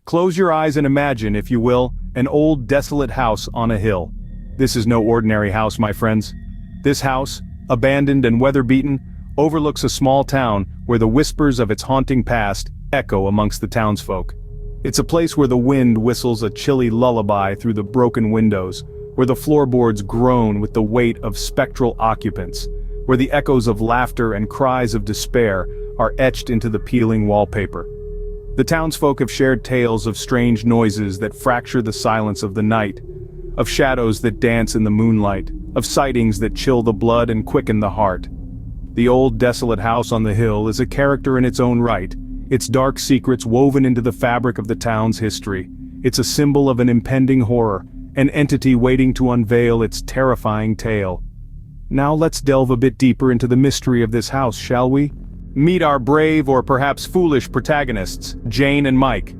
Close your eyes and imagine, if you will, an old desolate house on a hill. This is no ordinary house, my friends. This house, abandoned and weather-beaten, overlooks a small town where the whispers of its haunting past echo amongst the townsfolk. It's a place where the wind whistles a chilly lullaby through the broken windows, where the floorboards groan with the weight of spectral occupants, where the echoes of laughter and cries of despair are etched into the peeling wallpaper. The townsfolk have shared tales of strange noises that fracture the silence of the night, of shadows that dance in the moonlight, of sightings that chill the blood and quicken the heart. The old desolate house on the hill is a character in its own right, its dark secrets woven into the fabric of the town's history. It's a symbol of an impending horror, an entity waiting to unveil its terrifying tale. Now let's delve a bit deeper into the mystery of this house, shall we? Meet our brave or perhaps foolish protagonists, Jane and Mike.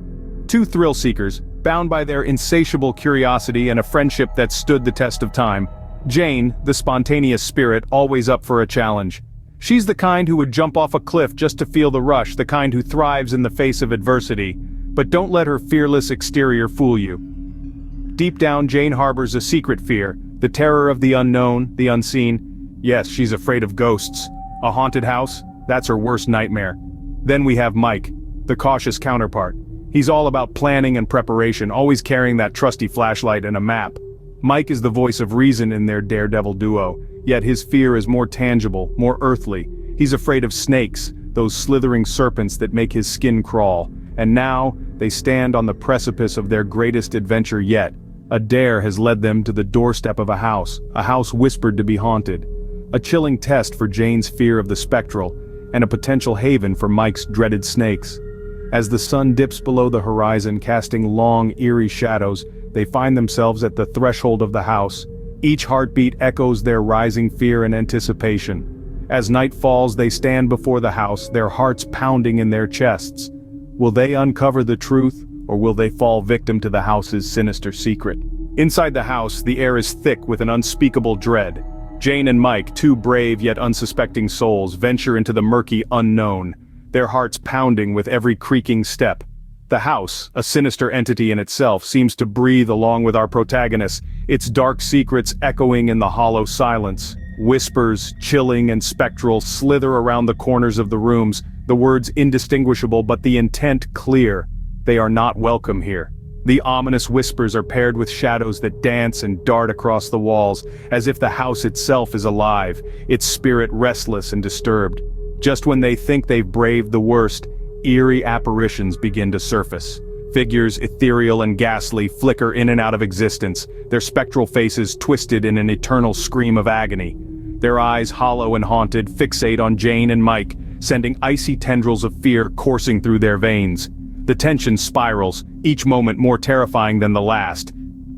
Two thrill-seekers, bound by their insatiable curiosity and a friendship that stood the test of time. Jane, the spontaneous spirit, always up for a challenge. She's the kind who would jump off a cliff just to feel the rush, the kind who thrives in the face of adversity. But don't let her fearless exterior fool you. Deep down, Jane harbors a secret fear, the terror of the unknown, the unseen. Yes, she's afraid of ghosts. A haunted house? That's her worst nightmare. Then we have Mike, the cautious counterpart. He's all about planning and preparation, always carrying that trusty flashlight and a map. Mike is the voice of reason in their daredevil duo, yet his fear is more tangible, more earthly. He's afraid of snakes, those slithering serpents that make his skin crawl. And now, they stand on the precipice of their greatest adventure yet. A dare has led them to the doorstep of a house whispered to be haunted. A chilling test for Jane's fear of the spectral, and a potential haven for Mike's dreaded snakes. As the sun dips below the horizon, casting long, eerie shadows, they find themselves at the threshold of the house. Each heartbeat echoes their rising fear and anticipation. As night falls, they stand before the house, their hearts pounding in their chests. Will they uncover the truth, or will they fall victim to the house's sinister secret? Inside the house, the air is thick with an unspeakable dread. Jane and Mike, two brave yet unsuspecting souls, venture into the murky unknown, their hearts pounding with every creaking step. The house, a sinister entity in itself, seems to breathe along with our protagonists, its dark secrets echoing in the hollow silence. Whispers, chilling and spectral, slither around the corners of the rooms, the words indistinguishable but the intent clear. They are not welcome here. The ominous whispers are paired with shadows that dance and dart across the walls, as if the house itself is alive, its spirit restless and disturbed. Just when they think they've braved the worst, eerie apparitions begin to surface. Figures, ethereal and ghastly, flicker in and out of existence, their spectral faces twisted in an eternal scream of agony. Their eyes, hollow and haunted, fixate on Jane and Mike, sending icy tendrils of fear coursing through their veins. The tension spirals, each moment more terrifying than the last.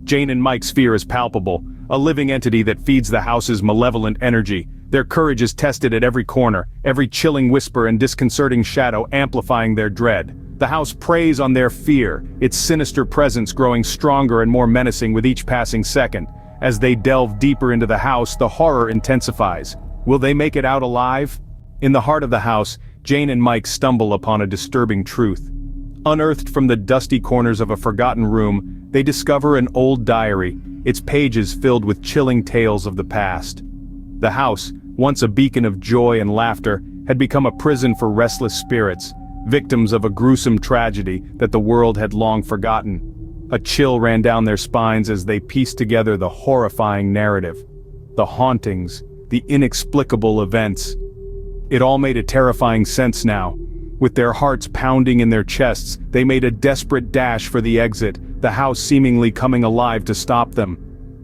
Jane and Mike's fear is palpable, a living entity that feeds the house's malevolent energy. Their courage is tested at every corner, every chilling whisper and disconcerting shadow amplifying their dread. The house preys on their fear, its sinister presence growing stronger and more menacing with each passing second. As they delve deeper into the house, the horror intensifies. Will they make it out alive? In the heart of the house, Jane and Mike stumble upon a disturbing truth. Unearthed from the dusty corners of a forgotten room, they discover an old diary, its pages filled with chilling tales of the past. The house, once a beacon of joy and laughter, had become a prison for restless spirits, victims of a gruesome tragedy that the world had long forgotten. A chill ran down their spines as they pieced together the horrifying narrative. The hauntings, the inexplicable events. It all made a terrifying sense now. With their hearts pounding in their chests, they made a desperate dash for the exit, the house seemingly coming alive to stop them.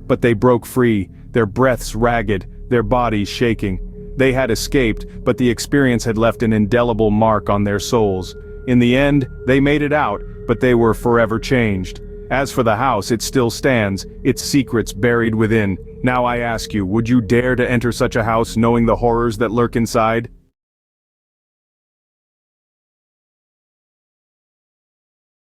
But they broke free, their breaths ragged, their bodies shaking. They had escaped, but the experience had left an indelible mark on their souls. In the end, they made it out, but they were forever changed. As for the house, it still stands, its secrets buried within. Now I ask you, would you dare to enter such a house knowing the horrors that lurk inside?